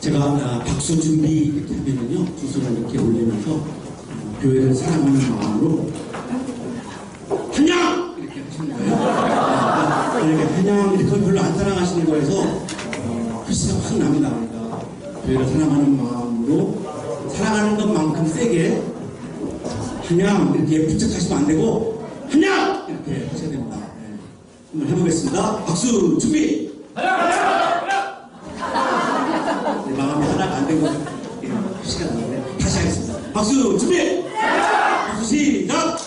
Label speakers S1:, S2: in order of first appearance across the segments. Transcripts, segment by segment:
S1: 제가 박수 준비 이렇게 하면은요, 두 손을 이렇게 올리면서 교회를 사랑하는 마음으로 한양! 이렇게 하시는 거예요. 이렇게 한양, 이렇게 별로 안 사랑하시는 거에서 글씨가 확 납니다. 그러니까 교회를 사랑하는 마음으로 사랑하는 것만큼 세게 한양 이렇게 부착하시면 안 되고 한양! 이렇게 하셔야 됩니다. 네. 한번 해보겠습니다. 박수 준비! 네, 마음이 하나가 안 된 거 시간 나는데 다시 하겠습니다. 박수 준비! 박수 시작!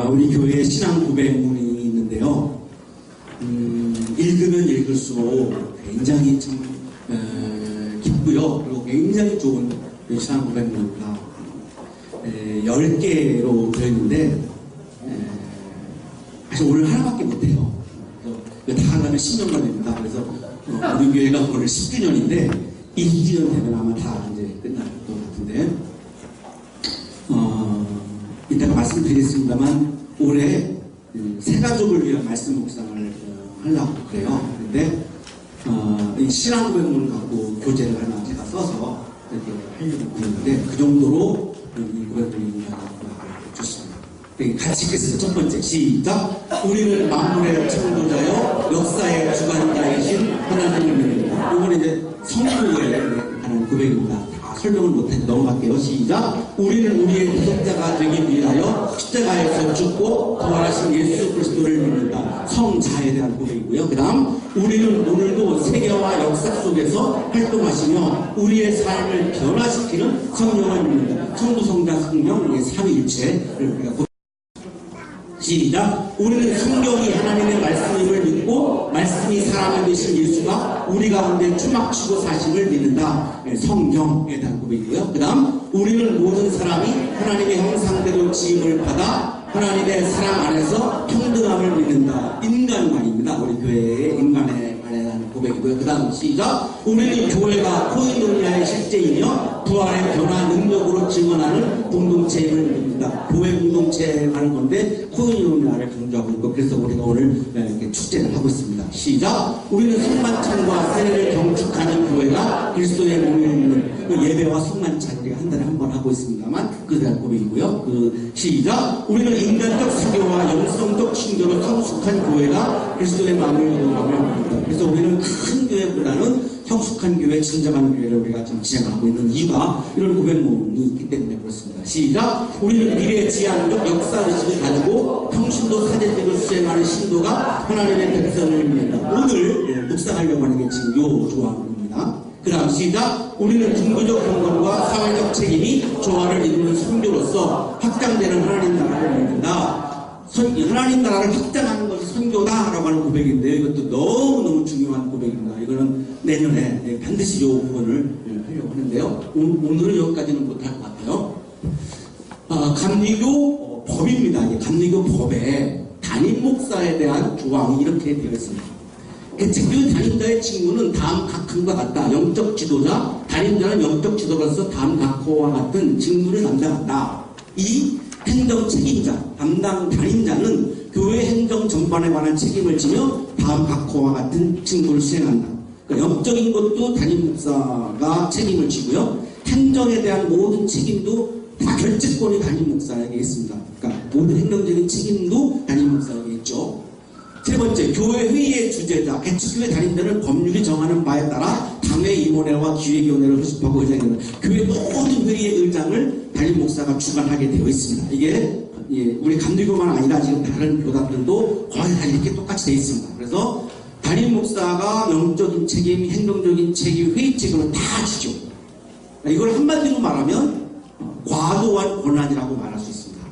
S1: 우리 교회에 신앙 고백문이 있는데요. 읽으면 읽을수록 굉장히 참 기쁘요. 그리고 굉장히 좋은 신앙 고백문입니다. 10개로 되어 있는데 사실 오늘 하나밖에 못해요. 그래서 다 하려면 10년 걸립니다. 그래서 우리 교회가 오늘 10주년인데 20주년 되면 아마 다 이제 끝날 것 같은데 이따가 말씀드리겠습니다만 올해 세 가족을 위한 말씀 묵상을 하려고 그래요. 그런데 이 신앙 고백문을 갖고 교재를 하나 제가 써서 이렇게 하려고 그러는데 그 정도로 이 고백문이 좋습니다. 같이 읽겠습니다. 첫 번째 시작. 우리는 만물의 창조자여 역사의 주관자이신 하나님을 믿는다. 이건 이제 성도에 하는 고백입니다. 설명을 못해서 넘어갈게요. 시작. 우리는 우리의 구속자가 되기 위하여 십자가에서 죽고 부활하신 예수 그리스도를 믿는다. 성자에 대한 고백이고요. 그 다음 우리는 오늘도 세계와 역사 속에서 활동하시며 우리의 삶을 변화시키는 성령을 믿는다. 성도 성자 성령 삼위일체를 우리가 시작. 우리는 성경이 하나님의 말씀임을 믿고 말씀이 사람이 되신 예수가 우리 가운데 추막치고 사심을 믿는다. 성경에 대한 고백이고요. 그 다음 우리는 모든 사람이 하나님의 형상대로 지음을 받아 하나님의 사랑 안에서 평등함을 믿는다. 인간관입니다. 우리 교회의 인간에 관한 고백이고요. 그 다음 시작. 우리는 교회가 코인노니아의 실제이며 부활의 변화 능력으로 증언하는 공동체임을 믿는다. 교회 공동체에 하는 건데 코인노니아를 강조하고 있고 그래서 우리가 오늘 이렇게 축제를 하고 있습니다. 시작. 우리는 성만찬과 세례를 경축하는 교회가 그리스도의 몸을 믿는다. 오늘 그 예배와 성만찬 우리가 한 달에 한 번 하고 있습니다만 그에 대한 고백이고요. 시작. 우리는 인간적 사교와 영성적 신교로 성숙한 교회가 그리스도의 마음을 이루어가며 합니다. 그래서 우리는 큰 교회보다는 성숙한 교회, 진정한 교회를 우리가 지금 진행하고 있는 이유가 이런 고백 모임이 있기 때문에 그렇습니다. 시작. 우리는 미래 지향적 역사의식을 가지고 평신도 사제직을 수행하는 신도가 하나님의 백성을 위해 오늘 묵상하려고 하는 게 지금 요 조항입니다. 그 다음 시작. 우리는 종교적 공동과 사회적 책임이 조화를 이루는 선교로서 확장되는 하나님 나라를 믿는다. 하나님 나라를 확장하는 것이 선교다라고 하는 고백인데요. 이것도 너무너무 중요한 고백입니다. 이거는 내년에 반드시 이 부분을 하려고 하는데요. 오늘은 여기까지는 못할 것 같아요. 감리교 법입니다. 감리교 법에 담임 목사에 대한 조항이 이렇게 되어 있습니다. 개척교회 담임자의 직무는 다음 각흥과 같다. 영적 지도자, 담임자는 영적 지도로서 다음 각호와 같은 직무를 담당한다. 이 행정 책임자, 담당 담임자는 교회 행정 전반에 관한 책임을 지며 다음 각호와 같은 직무를 수행한다. 그러니까 영적인 것도 담임 목사가 책임을 지고요. 행정에 대한 모든 책임도 다 결재권이 담임 목사에게 있습니다. 그러니까 모든 행정적인 책임도 담임 목사에게 있죠. 세 번째, 교회 회의의 주재자, 개척교회 담임자는 법률이 정하는 바에 따라 당회 임원회와 기획위원회를 소집하고 의장이다. 교회 모든 회의의 의장을 담임 목사가 주관하게 되어 있습니다. 이게 우리 감리교만 아니라 지금 다른 교단들도 거의 다 이렇게 똑같이 되어 있습니다. 그래서 담임 목사가 영적인 책임, 행정적인 책임, 회의 책임을 다 지죠. 이걸 한마디로 말하면 과도한 권한이라고 말할 수 있습니다.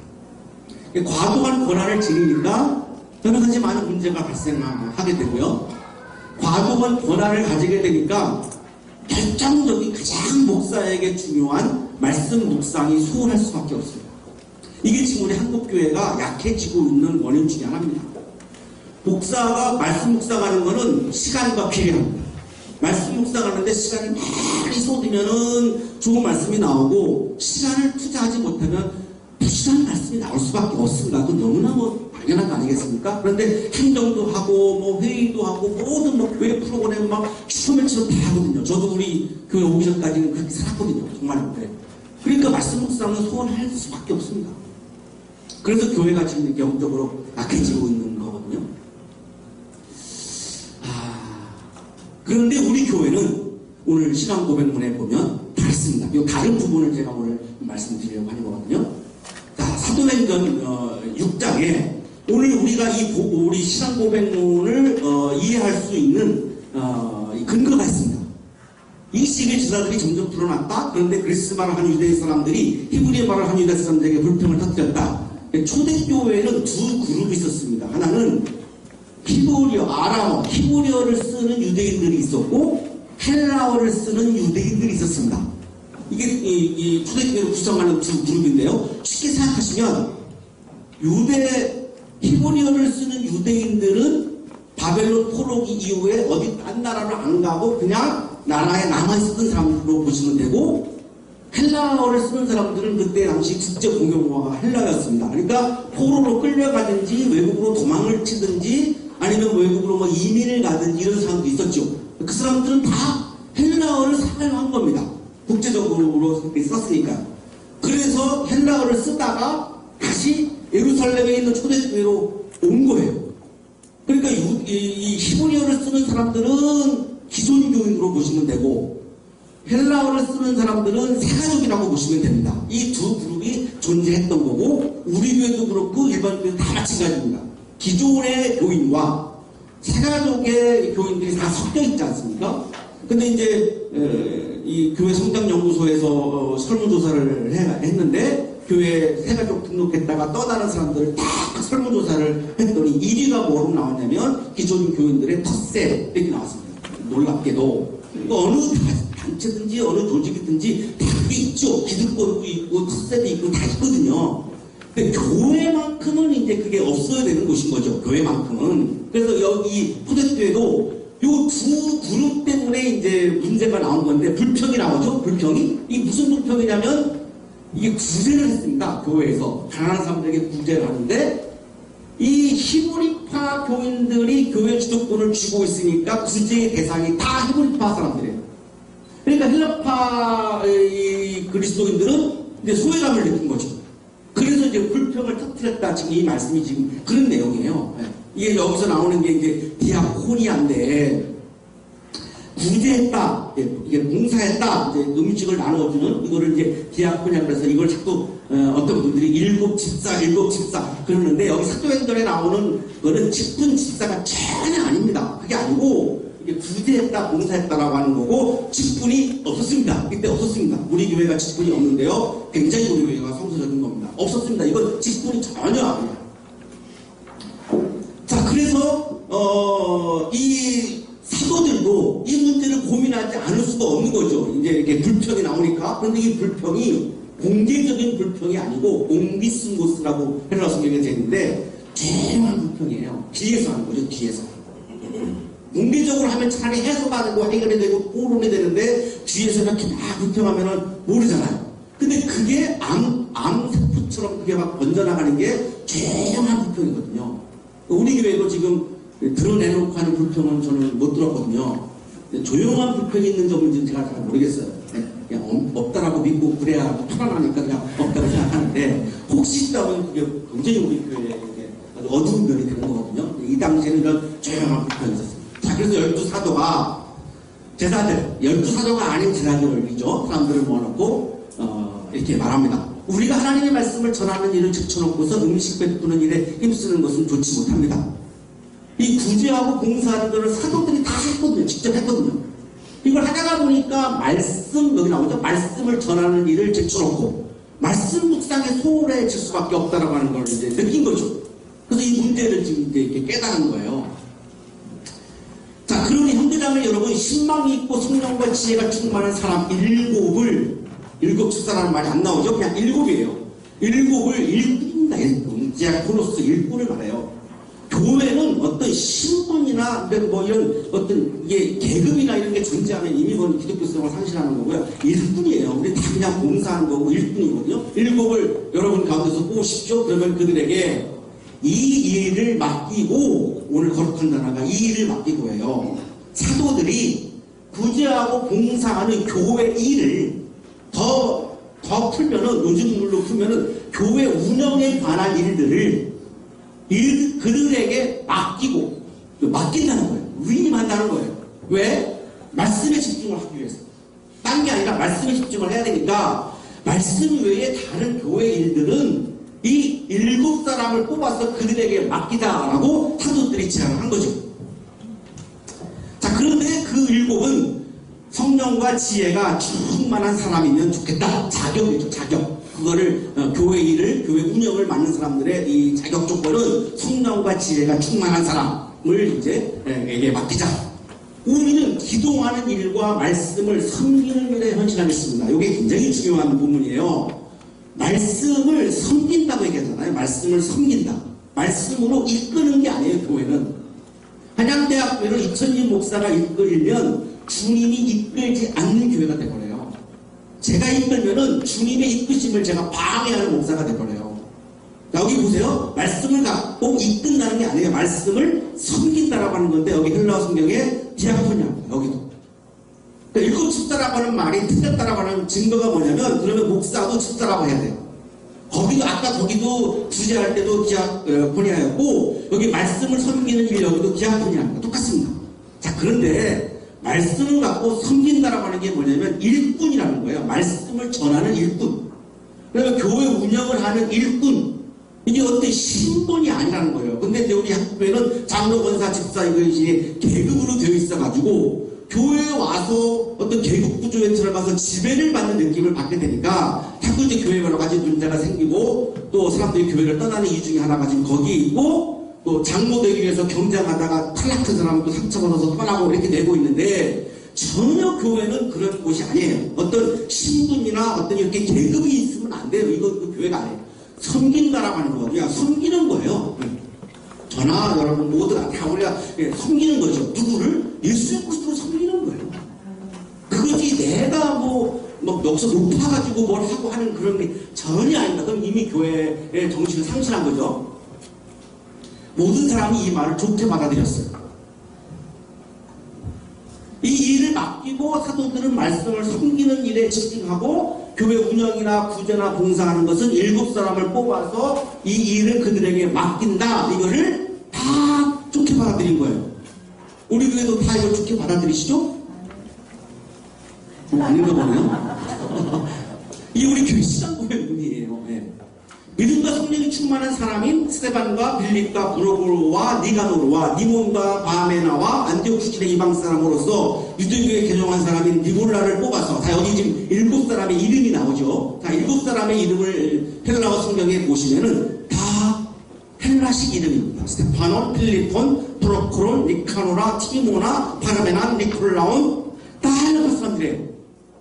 S1: 과도한 권한을 지니니까 여러 가지 많은 문제가 발생하게 되고요. 과도한 권한을 가지게 되니까 결정적인 가장 목사에게 중요한 말씀 묵상이 소홀할 수밖에 없습니다. 이게 지금 우리 한국교회가 약해지고 있는 원인 중에 하나입니다. 목사가 말씀 묵상하는 것은 시간과 필요합니다. 말씀 묵상하는데 시간을 많이 쏟으면은 좋은 말씀이 나오고 시간을 투자하지 못하면 부실한 말씀이 나올 수밖에 없습니다. 그건 너무나 당연한 거 아니겠습니까? 그런데 행정도 하고 회의도 하고 모든 교회 프로그램 슈퍼맨처럼 다 하거든요. 저도 우리 교회 오기 전까지는 그렇게 살았거든요. 정말. 그러니까 말씀 묵상은 소원할 수밖에 없습니다. 그래서 교회가 지금 이렇게 영적으로 약해지고 있는 거거든요. 그런데 우리 교회는 오늘 신앙 고백문에 보면 다릅니다. 이 다른 부분을 제가 오늘 말씀드리려고 하는 거거든요. 자, 사도행전 6장에 오늘 우리가 우리 신앙 고백문을 이해할 수 있는 근거가 있습니다. 이 시기의 지사들이 점점 드러났다. 그런데 그리스 말을 하는 유대 사람들이 히브리 말을 하는 유대 사람들에게 불평을 터뜨렸다. 초대교회는 두 그룹이 있었습니다. 하나는 히브리어, 아람어, 히브리어를 쓰는 유대인들이 있었고 헬라어를 쓰는 유대인들이 있었습니다. 이게 이 초대교회를 구성하는 두 그룹인데요. 쉽게 생각하시면 히브리어를 쓰는 유대인들은 바벨론 포로기 이후에 어디 딴 나라로 안 가고 그냥 나라에 남아있었던 사람들로 보시면 되고, 헬라어를 쓰는 사람들은 그때 당시 국제 공용어가 헬라였습니다. 그러니까 포로로 끌려가든지 외국으로 도망을 치든지 아니면 외국으로 이민을 가든지 이런 사람도 있었죠. 그 사람들은 다 헬라어를 사용한 겁니다. 국제적으로 썼으니까. 그래서 헬라어를 쓰다가 다시 예루살렘에 있는 초대교회로 온 거예요. 그러니까 이 히브리어를 쓰는 사람들은 기존교인으로 보시면 되고 헬라어를 쓰는 사람들은 새가족이라고 보시면 됩니다. 이 두 그룹이 존재했던 거고 우리 교회도 그렇고 일반 교회도 다 마찬가지입니다. 기존의 교인과 새가족의 교인들이 다 섞여 있지 않습니까? 근데 이제 이 교회 성장연구소에서 설문조사를 했는데 교회 새가족 등록했다가 떠나는 사람들을 다 설문조사를 했더니 1위가 뭐로 나왔냐면 기존 교인들의 텃세 이렇게 나왔습니다. 놀랍게도 어느 단체든지 어느 조직이든지 다 그게 있죠. 기득권도 있고 텃세도 있고 다 있거든요. 근데 교회만큼은 이제 그게 없어야 되는 곳인 거죠. 교회만큼은. 그래서 여기 초대교회도 요 두 그룹 때문에 이제 문제가 나온 건데 불평이 나오죠. 불평이. 이 무슨 불평이냐면 이게 구제를 했습니다. 교회에서 가난한 사람들에게 구제를 하는데 이 히브리파 교인들이 교회 주도권을 쥐고 있으니까 구제의 대상이 다 히브리파 사람들이에요. 그러니까 헬라파 이 그리스도인들은 이제 소외감을 느낀 거죠. 그래서 이제 불평을 터뜨렸다. 지금 이 말씀이 지금 그런 내용이에요. 이게 여기서 나오는 게 이제 디아코니아인데, 구제했다, 이게 봉사했다, 이제 음식을 나눠주는 이거를 이제 디아코니아 그래서 이걸 자꾸 어떤 분들이 일곱 집사 그러는데, 여기 사도행전에 나오는 거는 직분 집사가 전혀 아닙니다. 그게 아니고 이게 구제했다, 봉사했다라고 하는 거고, 직분이 없었습니다. 이때 없었습니다. 우리 교회가 직분이 없는데요, 굉장히 우리 교회가 성서적인 겁니다. 없었습니다. 이건 직분이 전혀 아니에요. 자, 그래서 이 사도들도 이 문제를 고민하지 않을 수가 없는 거죠. 이제 이렇게 불평이 나오니까. 그런데 이 불평이 공개적인 불평이 아니고 옹비스모스라고 헬라어 성경에 되어 있는데, 조용한 불평이에요. 뒤에서 하는 거죠. 뒤에서. 공개적으로 하면 차라리 해소가 되고 해결이 되고 포럼이 되는데, 뒤에서 이렇게 막 불평하면은 모르잖아요. 근데 그게 암세포처럼 그게 막 번져나가는 게 조용한 불평이거든요. 우리 교회도 지금 드러내놓고 하는 불평은 저는 못 들었거든요. 조용한 불평이 있는 점인지는 제가 잘 모르겠어요. 그냥 없다라고 믿고 그래야 편안하니까 그냥 없다고 생각하는데, 혹시 있다면 그게 굉장히 우리 교회에 아주 어두운 면이 되는 거거든요. 이 당시에는 이런 조용한 불평이 있었습니다. 자, 그래서 12사도가 제자들, 12사도가 아닌 제자들이죠. 사람들을 모아놓고 이렇게 말합니다. 우리가 하나님의 말씀을 전하는 일을 제쳐놓고서 음식 베푸는 일에 힘쓰는 것은 좋지 못합니다. 이 구제하고 봉사하는 것을 사도들이 다 했거든요. 직접 했거든요. 이걸 하다가 보니까 말씀, 여기 나오죠. 말씀을 전하는 일을 제쳐놓고 말씀 묵상에 소홀해질 수밖에 없다라고 하는 걸 이제 느낀 거죠. 그래서 이 문제를 지금 이제 이렇게 깨달은 거예요. 자, 그러니 형제자매 여러분, 신망이 있고 성령과 지혜가 충만한 사람 일곱 집사라는 말이 안 나오죠. 그냥 일곱이에요. 일곱을 일꾼입니다. 일꾼. 디아코노스 일꾼을 말해요. 교회는 어떤 신분이나 뭐 이런 어떤 이게 계급이나 이런 게 존재하면 이미 그건 기독교성을 상실하는 거고요. 일꾼이에요. 우리 다 그냥 봉사하는 거고 일꾼이거든요. 일곱을 여러분 가운데서 뽑으십시오. 그러면 그들에게 이 일을 맡기고, 오늘 거룩한 단어가 이 일을 맡기고 해요. 사도들이 구제하고 봉사하는 교회 일을 더 풀면은, 요즘 물로 풀면은 교회 운영에 관한 일들을 그들에게 맡긴다는 거예요. 위임한다는 거예요. 왜? 말씀에 집중을 하기 위해서. 딴 게 아니라 말씀에 집중을 해야 되니까, 말씀 외에 다른 교회 일들은 이 일곱 사람을 뽑아서 그들에게 맡기자라고 사도들이 제안을 한 거죠. 자, 그런데 그 일곱은 성령과 지혜가 충만한 사람이면 좋겠다. 자격이죠, 자격. 그거를 교회 일을, 교회 운영을 맡는 사람들의 이 자격 조건은 성령과 지혜가 충만한 사람을 이제 에게 맡기자. 우리는 기도하는 일과 말씀을 섬기는 일에 헌신하겠습니다. 이게 굉장히 중요한 부분이에요. 말씀을 섬긴다고 얘기하잖아요. 말씀을 섬긴다. 말씀으로 이끄는 게 아니에요, 교회는. 한양대학교를 이천진 목사가 이끌면 주님이 이끌지 않는 교회가 되버려요. 제가 이끌면은 주님의 이끄심을 제가 방해하는 목사가 되버려요. 여기 보세요. 말씀을 갖고 이끈다는 게 아니에요. 말씀을 섬긴다라고 하는 건데, 여기 헬라어 성경에 디아코니아입니다. 여기도. 그러니까 일곱 집사라고 하는 말이 틀렸다라고 하는 증거가 뭐냐면, 그러면 목사도 집사라고 해야 돼요. 거기도 구제할 때도 디아코니아였고, 여기 말씀을 섬기는 일 여기도 디아코니아입니다. 똑같습니다. 자, 그런데 말씀을 갖고 섬긴다라고 하는 게 뭐냐면 일꾼이라는 거예요. 말씀을 전하는 일꾼. 그러니까 교회 운영을 하는 일꾼. 이게 어떤 신분이 아니라는 거예요. 근데 우리 학교에는 장로, 권사, 집사 이것이 계급으로 되어 있어가지고 교회에 와서 어떤 계급 구조에 들어가서 지배를 받는 느낌을 받게 되니까 자꾸 이제 교회에 여러 가지 문제가 생기고, 또 사람들이 교회를 떠나는 이유 중에 하나가 지금 거기에 있고, 또 장로 되기 위해서 경쟁하다가 탈락한 사람도 상처받아서 떠나고 이렇게 되고 있는데, 전혀 교회는 그런 곳이 아니에요. 어떤 신분이나 어떤 이렇게 계급이 있으면 안 돼요. 이건 교회가 아니에요. 섬긴다라고 하는 거거든요. 섬기는 거예요. 저나 여러분 모두가 다 우리가 섬기는 거죠. 누구를? 예수 그리스도를 섬기는 거예요. 그것이 내가 뭐 여기서 높아가지고 뭘 하고 하는 그런 게 전혀 아닙니다. 그럼 이미 교회의 정신을 상실한 거죠. 모든 사람이 이 말을 좋게 받아들였어요. 이 일을 맡기고 사도들은 말씀을 섬기는 일에 집중하고 교회 운영이나 구제나 봉사하는 것은 7사람을 뽑아서 이 일을 그들에게 맡긴다. 이거를 다 좋게 받아들인 거예요. 우리 교회도 다 이걸 좋게 받아들이시죠? 아닌가 보네요. 이 우리 교회 시장고의 의미예요. 네. 믿음과 성령이 충만한 사람인 스데반과 빌립과 브로고와 니가노르와 니몬과 바메나와 안디옥 출신의 이방 사람으로서 유대교회 개종한 사람인 니골라를 뽑아서, 다 여기 지금 7사람의 이름이 나오죠. 다 7사람의 이름을 헬라어 성경에 보시면은 다 헬라식 이름입니다. 스테파논, 필리폰, 프로코론, 니카노라, 티모나, 바르메나, 니콜라온, 다 헬라파 사람들이에요.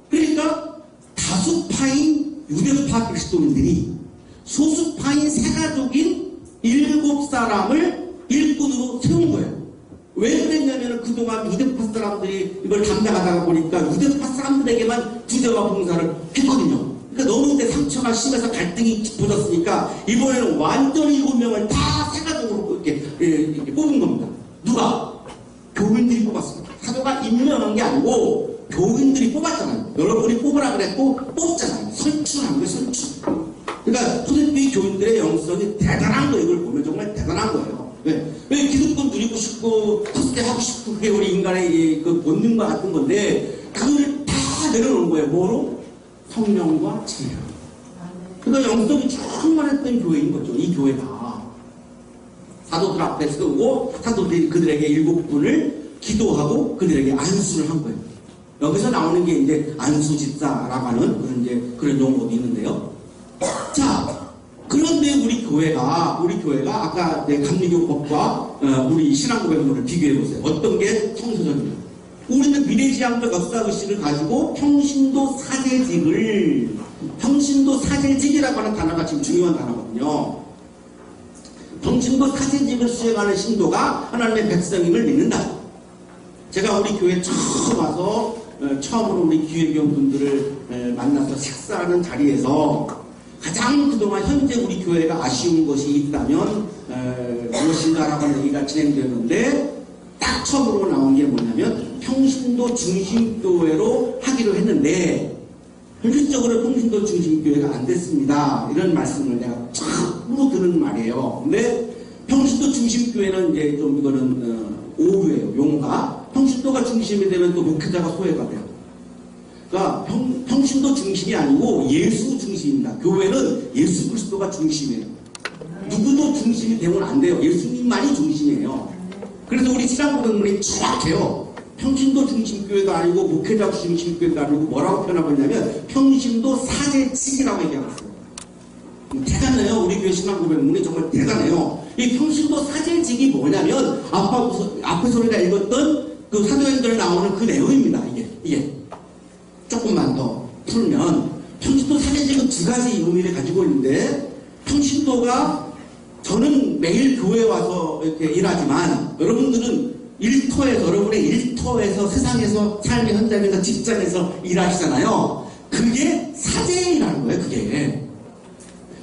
S1: 그러니까 다수파인 유대파 그리스도인들이 소수파인 세가족인 7사람을 일꾼으로 세운 거예요. 왜 그랬냐면 그동안 유대파 사람들이 이걸 담당하다가 보니까 유대파 사람들에게만 구제와 봉사를 했거든요. 그러니까 너무 근데 상처가 심해서 갈등이 깊어졌으니까 이번에는 완전히 7명을 다 세가족으로 이렇게 뽑은 겁니다. 누가? 교인들이 뽑았습니다. 사도가 임명한 게 아니고 교인들이 뽑았잖아요. 여러분이 뽑으라 그랬고 뽑잖아요. 선출한 거예요. 선출. 그러니까 초대교회 교인들의 영성이 대단한 거예요. 이걸 보면 정말 대단한 거예요. 왜 기득권 누리고 싶고 터스게 하고 싶고 그게 우리 인간의 그 본능과 같은 건데 그걸 다 내려놓은 거예요. 뭐로? 성령과 지혜로. 그러니까 영성이 충만했던 교회인 거죠. 이 교회가 사도들 앞에 세우고 사도들이 그들에게 7분을 기도하고 그들에게 안수를 한 거예요. 여기서 나오는 게 이제 안수집사라고 하는 그런 용어도 있는데요. 자, 그런데 우리 교회가 아까 내 감리교법과 우리 신앙고백론을 비교해보세요. 어떤 게 성서적이냐. 우리는 미래지향적 역사의식을 가지고 평신도 사제직이라고 하는 단어가 지금 중요한 단어거든요. 평신도 사제직을 수행하는 신도가 하나님의 백성임을 믿는다. 제가 우리 교회 처음 와서 처음으로 우리 기회경 분들을 만나서 식사하는 자리에서 가장 그동안 현재 우리 교회가 아쉬운 것이 있다면 무엇인가라고 하는 얘기가 진행되었는데 딱 처음으로 나온 게 뭐냐면 평신도 중심교회로 하기로 했는데 현실적으로 평신도 중심교회가 안 됐습니다. 이런 말씀을 내가 처음으로 들은 말이에요. 근데 평신도 중심교회는 이제 좀 이거는 오류예요. 용어가. 평신도가 중심이 되면 또 목회자가 소외가 돼요. 그러니까 평신도 중심이 아니고 예수 중심입니다. 교회는 예수 그리스도가 중심이에요. 누구도 중심이 되면 안 돼요. 예수님만이 중심이에요. 그래서 우리 신앙고백론이 정확해요. 평신도 중심교회도 아니고 목회자 중심교회도 아니고 뭐라고 표현하고 있냐면 평신도 사제직이라고 얘기하고 있어요. 대단해요. 우리 교회 신앙고백론이 정말 대단해요. 이 평신도 사제직이 뭐냐면 앞에서 우리가 읽었던 그 사도행전에 나오는 그 내용입니다. 이게 조금만 더 풀면 평신도 사제직은 2가지 의미를 가지고 있는데 평신도가 저는 매일 교회에 와서 이렇게 일하지만 여러분들은 여러분의 일터에서 세상에서 삶의 현장에서 직장에서 일하시잖아요. 그게 사제라는 거예요. 그게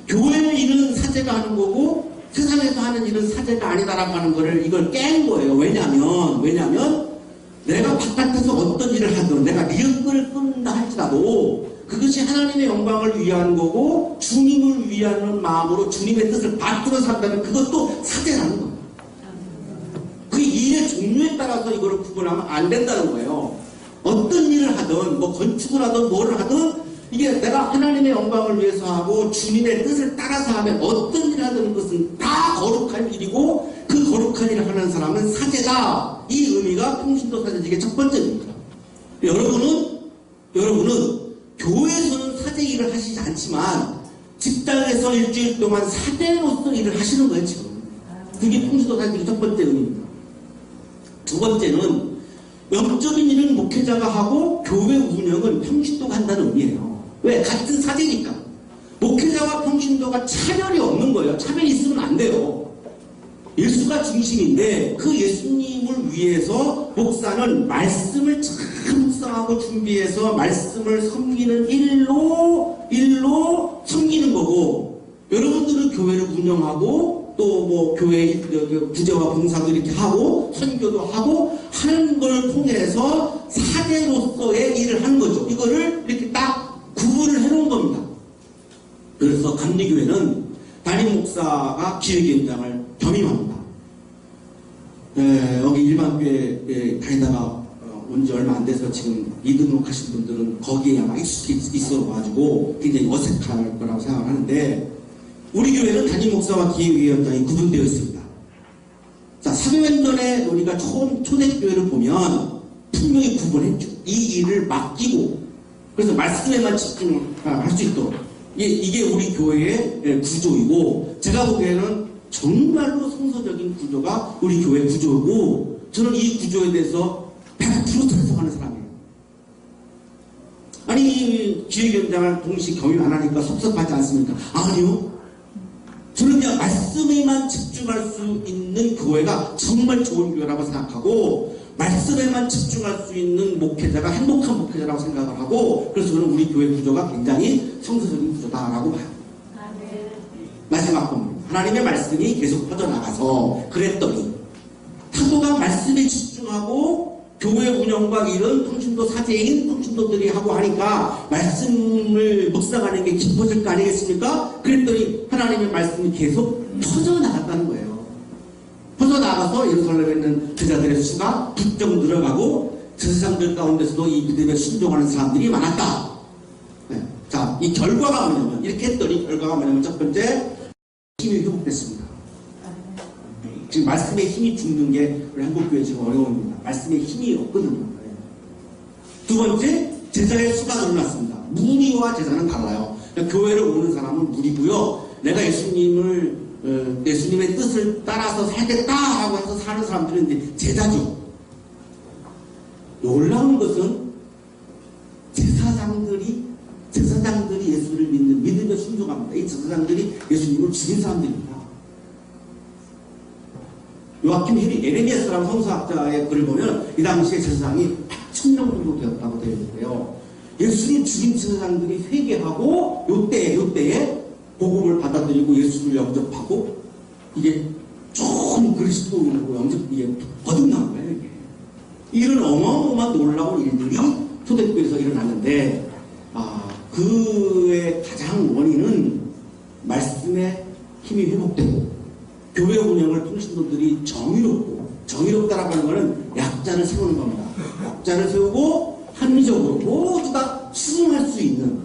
S1: 교회의 일은 사제가 하는 거고 세상에서 하는 일은 사제가 아니다라고 하는 거를 이걸 깬 거예요. 왜냐면 내가 바깥에서 어떤 일을 하든 내가 리역을 끊는다 할지라도 그것이 하나님의 영광을 위한 거고 주님을 위하는 마음으로 주님의 뜻을 받들어 산다면 그것도 사제라는 거예요. 그 일의 종류에 따라서 이거를 구분하면 안 된다는 거예요. 어떤 일을 하든 뭐 건축을 하든 뭐를 하든 이게 내가 하나님의 영광을 위해서 하고 주님의 뜻을 따라서 하면 어떤 일을 하든 그것은 다 거룩한 일이고 그 거룩한 일을 하는 사람은 사제다. 이 의미가 평신도 사제직의 첫 번째입니다. 여러분은 교회에서는 사제 일을 하시지 않지만 직장에서 일주일 동안 사제로서 일을 하시는 거예요. 지금 그게 평신도 사제직의 첫 번째 의미입니다. 두 번째는 영적인 일은 목회자가 하고 교회 운영은 평신도가 한다는 의미예요. 왜? 같은 사제니까. 목회자와 평신도가 차별이 없는 거예요. 차별이 있으면 안 돼요. 예수가 중심인데 그 예수님을 위해서 목사는 말씀을 잘 묵상하고 준비해서 말씀을 섬기는 일로 섬기는 거고 여러분들은 교회를 운영하고 또 뭐 교회 구제와 봉사도 이렇게 하고 선교도 하고 하는 걸 통해서 사제로서의 일을 하는 거죠. 이거를 이렇게 딱 구분을 해놓은 겁니다. 그래서 감리교회는 담임 목사가 기획위원장을 겸임합니다. 여기 일반교회 다니다가 온 지 얼마 안 돼서 지금 이등록하신 분들은 거기에 아마 익숙해 있어가지고 굉장히 어색할 거라고 생각을 하는데, 우리 교회는 담임 목사와 기획위원장이 구분되어 있습니다. 자, 사도행전에 우리가 초대교회를 보면 분명히 구분했죠. 이 일을 맡기고, 그래서 말씀에만 집중할 수 있도록. 이게 우리 교회의 구조이고, 제가 보기에는 정말로 성서적인 구조가 우리 교회 구조고, 저는 이 구조에 대해서 100% 찬성하는 사람이에요. 아니, 기획위원장을 동시에 겸임 안 하니까 섭섭하지 않습니까? 아니요. 저는 그냥 말씀에만 집중할 수 있는 교회가 정말 좋은 교회라고 생각하고, 말씀에만 집중할 수 있는 목회자가 행복한 목회자라고 생각을 하고, 그래서 저는 우리 교회 구조가 굉장히 성서적인 구조다라고 봐요. 마지막 겁니다. 하나님의 말씀이 계속 퍼져나가서 그랬더니, 사도가 말씀에 집중하고 교회 운영과 이런 통신도 사제인 통신도들이 하고 하니까 말씀을 묵상하는 게 깊어질 거 아니겠습니까? 그랬더니 하나님의 말씀이 계속 퍼져나갔다는 거예요. 퍼져나가서 예루살렘에 있는 제자들의 수가 부쩍 늘어가고 제사장들 가운데서도 이 믿음에 순종하는 사람들이 많았다. 네. 자, 이 결과가 뭐냐면, 이렇게 했더니 결과가 뭐냐면, 첫 번째, 힘이 회복됐습니다. 지금 말씀의 힘이 죽는 게 우리 한국교회 지금 어려움입니다. 말씀의 힘이 없거든요. 두 번째, 제자의 수가 늘어났습니다. 무리와 제자는 달라요. 그러니까 교회를 오는 사람은 무리고요. 내가 예수님의 뜻을 따라서 살겠다 하고 해서 사는 사람들은 이제 제자죠. 놀라운 것은 제사장들이 예수를 믿는 믿음에 순종합니다. 이 제사장들이 예수님을 죽인 사람들입니다. 요아킴 에레미야스라는 성서학자의 글을 보면 이 당시에 제사장이 8,000명 정도 되었다고 되어 있는데요. 예수님 죽인 제사장들이 회개하고 요때에 복음을 받아들이고 예수를 영접하고, 이게 좋은 그리스도인으로 이게 거듭난 거예요. 이게. 이런 어마어마한 놀라운 일들이 초대교회에서 일어났는데, 그의 가장 원인은 말씀의 힘이 회복되고, 교회 운영을 통신도들이 정의롭다라고 하는 것은 약자를 세우는 겁니다. 약자를 세우고 합리적으로 모두 다 수긍할 수 있는,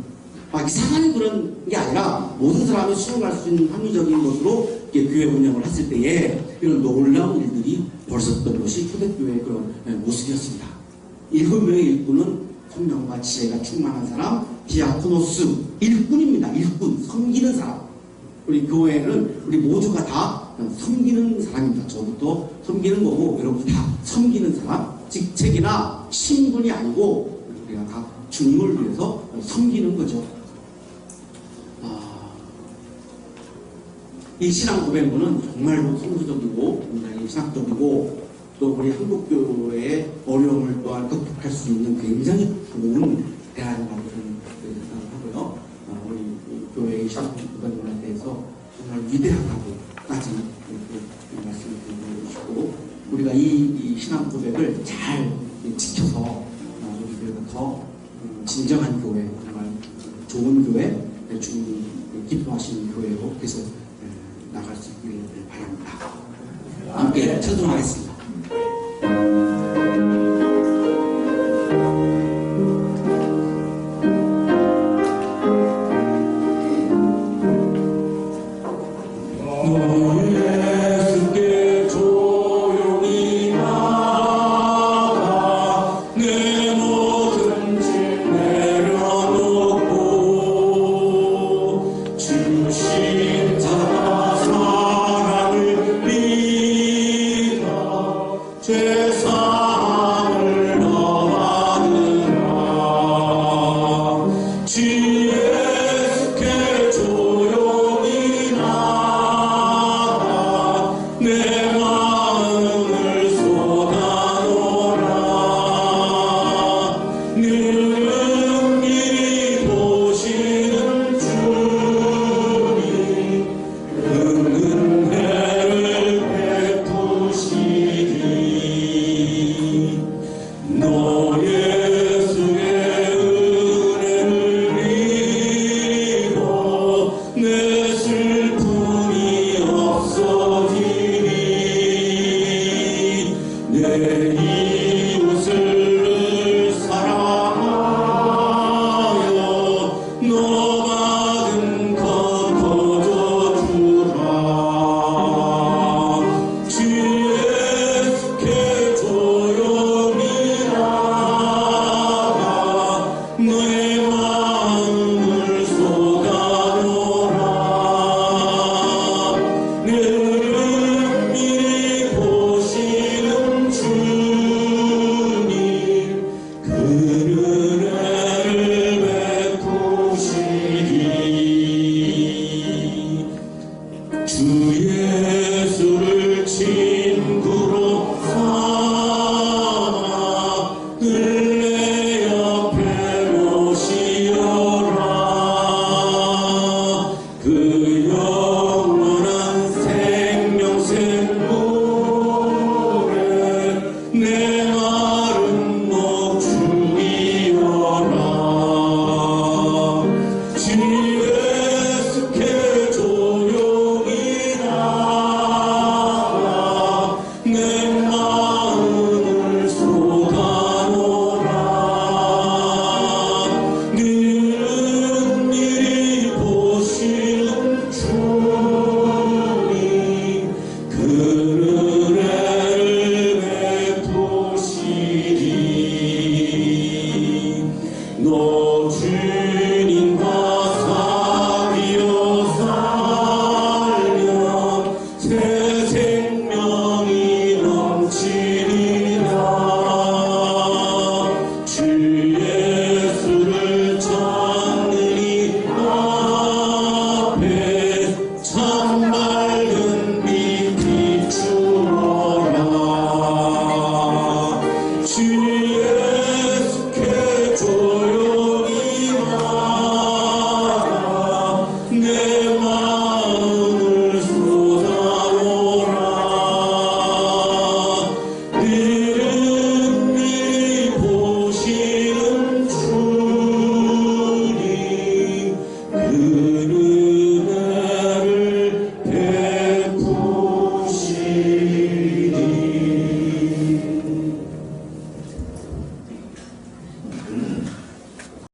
S1: 이상한 그런 게 아니라 모든 사람이 수긍할 수 있는 합리적인 것으로 교회 운영을 했을 때에 이런 놀라운 일들이 벌어졌던 것이 초대교회의 그런 모습이었습니다. 7명의 일꾼은 성령과 지혜가 충만한 사람, 디아코노스, 일꾼입니다. 일꾼, 섬기는 사람. 우리 교회는 우리 모두가 다 섬기는 사람입니다. 저부터 섬기는 거고, 여러분도 다 섬기는 사람. 직책이나 신분이 아니고 우리가 다 주님을 위해서 섬기는 거죠. 이 신앙 고백문은 정말로 성서적이고 굉장히 신학적이고, 또 우리 한국교회의 어려움을 또한 극복할 수 있는 굉장히 좋은 대안이라고 저는 생각하고요. 우리 교회의 신앙 고백문에 대해서 정말 위대하다고까지 말씀을 드리고 싶고, 우리가 이 신앙 고백을 잘 지켜서 우리 교회가 더 진정한 교회, 정말 좋은 교회, 주님이 기뻐하시는 교회로 계속 나갈 수 있기를 바랍니다. 함께 찬송하겠습니다.
S2: 너의 마음을 쏟아놓으라. 늘 미리 보시는 주님 그 은혜를 베푸시리. 주 예수를 친구로 삼아 늘 내 옆에 모시어라. 그 영원한 생명샘 물에 내 마른 목 죽이어라. 지혜 스케 조용히 나와 내 마음을 쏟아놓으라. 늘 일이 보시는 주님 그 은혜를 베푸시리. 너 주님과 사귀어 살면 새 생명이 넘치리라. 주 예수를 찾느니 앞에 참 맑은 빛 비추어라. 주